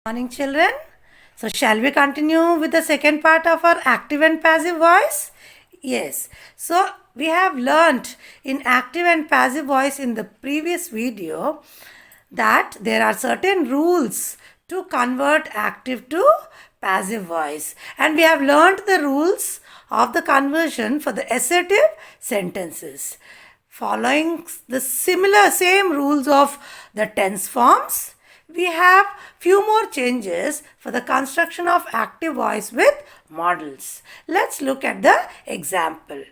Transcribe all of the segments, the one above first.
Morning, children. So, shall we continue with the second part of our active and passive voice? Yes. So, we have learnt in active and passive voice in the previous video that there are certain rules to convert active to passive voice, and we have learnt the rules of the conversion for the assertive sentences following the same rules of the tense forms. We have few more changes for the construction of active voice with models. Let's look at the example.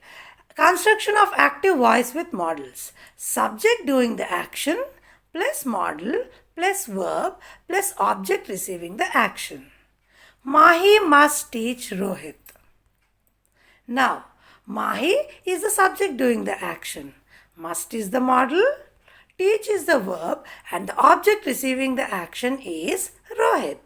Construction of active voice with models. Subject doing the action plus model plus verb plus object receiving the action. Mahi must teach Rohit. Now, Mahi is the subject doing the action. Must is the model. Teach is the verb, and the object receiving the action is Rohit.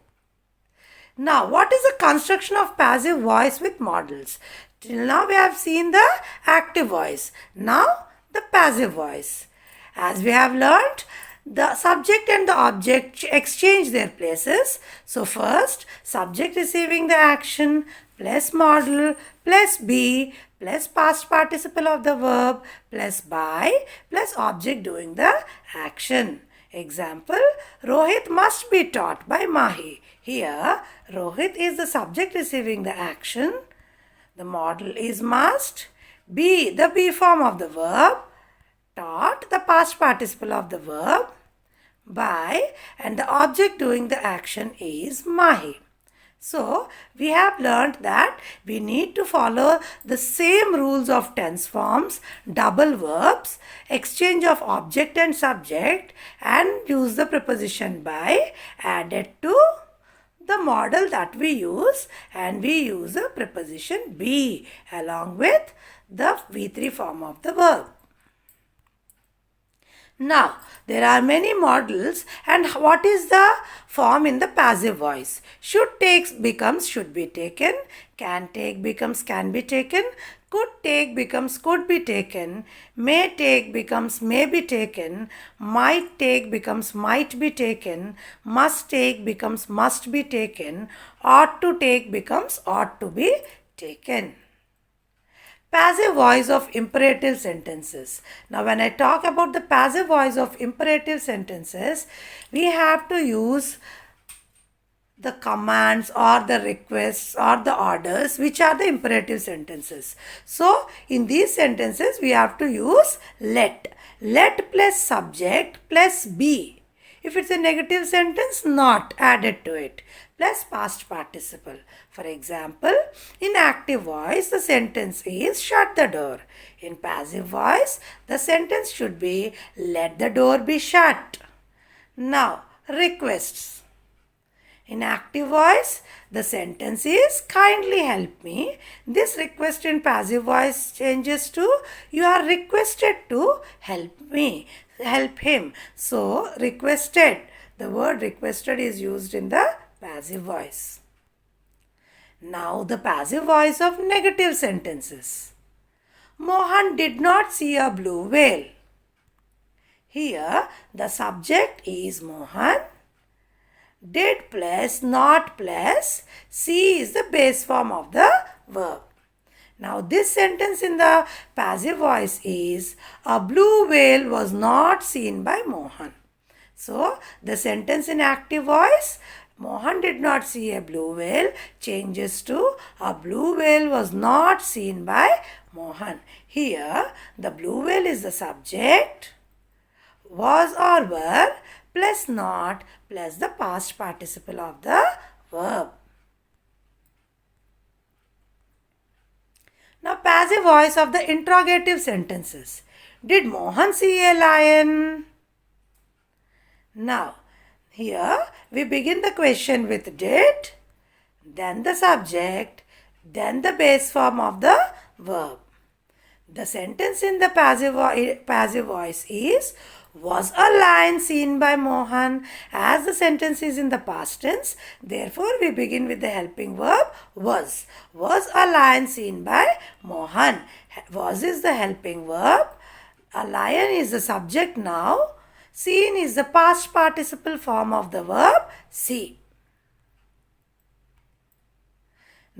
Now, what is the construction of passive voice with models? Till now we have seen the active voice. Now, the passive voice. As we have learnt, the subject and the object exchange their places. So, first, subject receiving the action plus model plus be plus past participle of the verb plus by plus object doing the action. Example, Rohit must be taught by Mahi. Here, Rohit is the subject receiving the action. The model is must. Be the be form of the verb. Taught the past participle of the verb. By and the object doing the action is Mahi. So, we have learned that we need to follow the same rules of tense forms, double verbs, exchange of object and subject, and use the preposition by added to the model that we use, and we use the preposition be along with the V3 form of the verb. Now, there are many models, and what is the form in the passive voice? Should take becomes should be taken, can take becomes can be taken, could take becomes could be taken, may take becomes may be taken, might take becomes might be taken, must take becomes must be taken, ought to take becomes ought to be taken. Passive voice of imperative sentences. Now, when I talk about the passive voice of imperative sentences, we have to use the commands or the requests or the orders, which are the imperative sentences. So, in these sentences, we have to use let. Let plus subject plus be. If it's a negative sentence, not added to it, plus past participle. For example, in active voice, the sentence is shut the door. In passive voice, the sentence should be let the door be shut. Now, requests. In active voice, the sentence is kindly help me. This request in passive voice changes to you are requested to help me, help him. So, requested. The word requested is used in the passive voice. Now, the passive voice of negative sentences. Mohan did not see a blue whale. Here, the subject is Mohan. Did plus not plus see is the base form of the verb. Now, this sentence in the passive voice is a blue whale was not seen by Mohan. So, the sentence in active voice, Mohan did not see a blue whale, changes to a blue whale was not seen by Mohan. Here, the blue whale is the subject, was or were plus not plus the past participle of the verb. Now, passive voice of the interrogative sentences. Did Mohan see a lion? Now, here we begin the question with did, then the subject, then the base form of the verb. The sentence in the passive voice is was a lion seen by Mohan. As the sentence is in the past tense, therefore we begin with the helping verb was. Was a lion seen by Mohan. Was is the helping verb. A lion is the subject now. Seen is the past participle form of the verb see.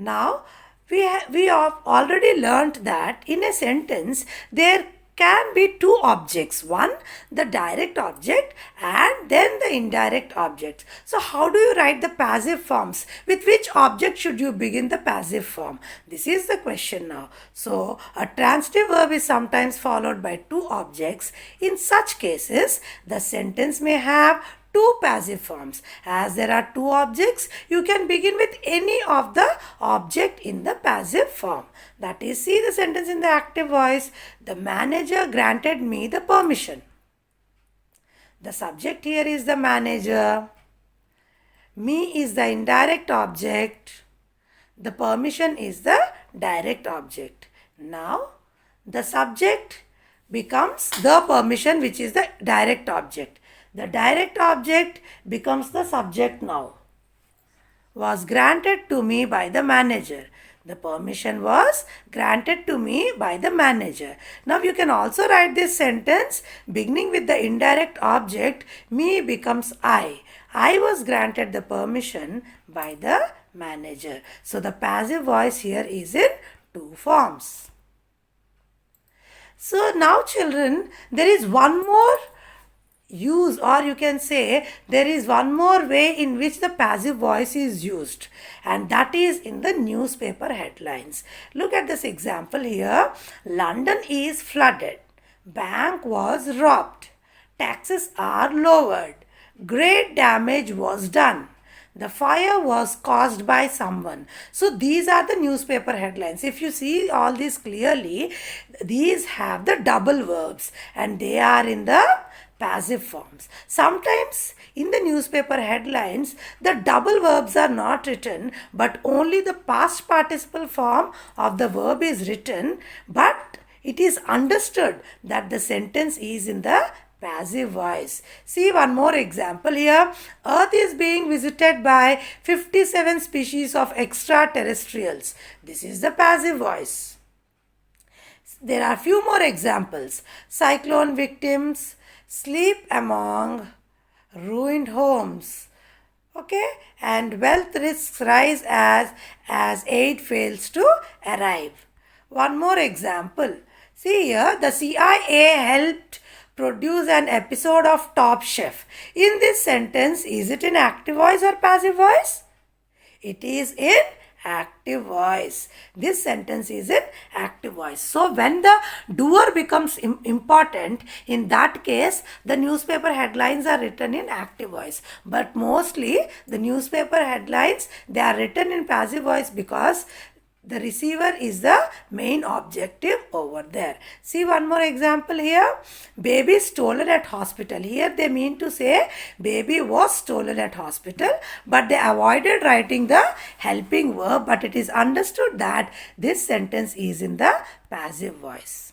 Now, we have already learnt that in a sentence there can be two objects, one the direct object and then the indirect object. So how do you write the passive forms? With which object should you begin the passive form? This is the question now. So a transitive verb is sometimes followed by two objects. In such cases the sentence may have two passive forms. As there are two objects, you can begin with any of the object in the passive form. That is, see the sentence in the active voice. The manager granted me the permission. The subject here is the manager. Me is the indirect object. The permission is the direct object. Now, the subject becomes the permission, which is the direct object. The direct object becomes the subject now. Was granted to me by the manager. The permission was granted to me by the manager. Now you can also write this sentence beginning with the indirect object. Me becomes I. I was granted the permission by the manager. So the passive voice here is in two forms. So now children, there is one more use, or you can say there is one more way in which the passive voice is used, and that is in the newspaper headlines. Look at this example here. London is flooded. Bank was robbed. Taxes are lowered. Great damage was done. The fire was caused by someone. So these are the newspaper headlines. If you see all this clearly, these have the double verbs and they are in the passive forms. Sometimes in the newspaper headlines, the double verbs are not written, but only the past participle form of the verb is written, but it is understood that the sentence is in the passive voice. See one more example here. Earth is being visited by 57 species of extraterrestrials. This is the passive voice. There are few more examples. Cyclone victims sleep among ruined homes. Okay, and wealth risks rise as aid fails to arrive. One more example. See here, the CIA helped produce an episode of Top Chef. In this sentence, is it in active voice or passive voice? It is in active voice. This sentence is in active voice. So when the doer becomes important, in that case the newspaper headlines are written in active voice. But mostly the newspaper headlines, they are written in passive voice because the receiver is the main objective over there. See one more example here. Baby stolen at hospital. Here they mean to say baby was stolen at hospital, but they avoided writing the helping verb, but it is understood that this sentence is in the passive voice.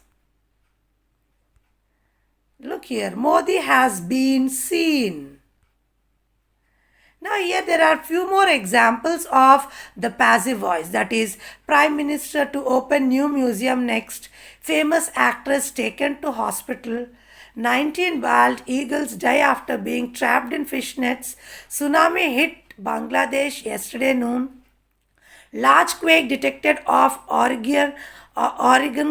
Look here. Modi has been seen. Now here there are few more examples of the passive voice, that is Prime Minister to open new museum next, famous actress taken to hospital, 19 bald eagles die after being trapped in fish nets, tsunami hit Bangladesh yesterday noon, large quake detected off Oregon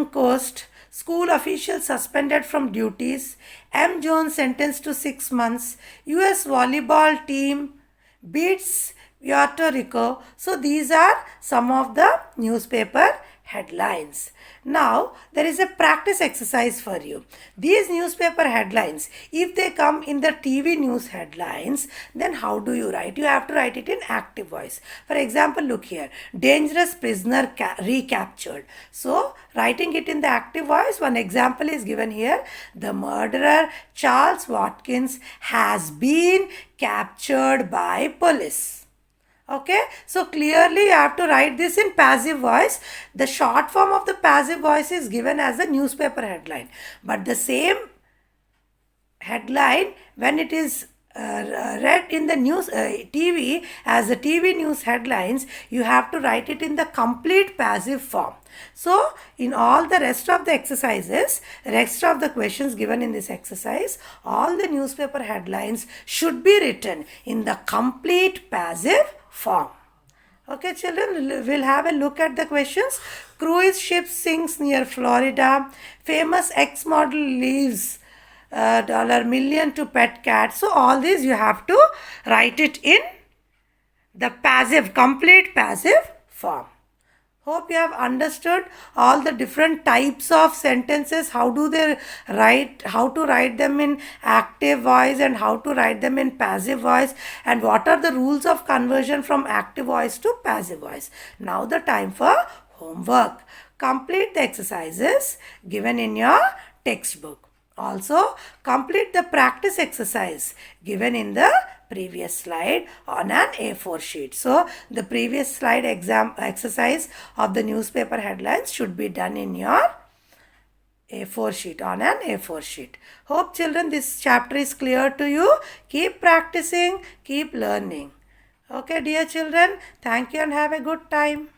coast, school officials suspended from duties, M. Jones sentenced to 6 months, US volleyball team beats Puerto Rico. So these are some of the newspaper headlines. Now there is a practice exercise for you. These newspaper headlines, if they come in the TV news headlines, then how do you write? You have to write it in active voice. For example, look here. Dangerous prisoner recaptured. So writing it in the active voice, one example is given here. The murderer Charles Watkins has been captured by police. Okay, so clearly you have to write this in passive voice. The short form of the passive voice is given as a newspaper headline, but the same headline, when it is read in the news TV as the TV news headlines, you have to write it in the complete passive form. So in all the rest of the exercises, rest of the questions given in this exercise, all the newspaper headlines should be written in the complete passive form. Okay, children, we'll have a look at the questions. Cruise ship sinks near Florida. Famous X model leaves dollar million to pet cat. So all these you have to write it in the passive, complete passive form. Hope you have understood all the different types of sentences. How do they write, how to write them in active voice and how to write them in passive voice, and what are the rules of conversion from active voice to passive voice. Now the time for homework. Complete the exercises given in your textbook. Also, complete the practice exercise given in the previous slide on an A4 sheet. So, the previous slide exam exercise of the newspaper headlines should be done in your A4 sheet, on an A4 sheet. Hope children this chapter is clear to you. Keep practicing, keep learning. Okay, dear children, thank you and have a good time.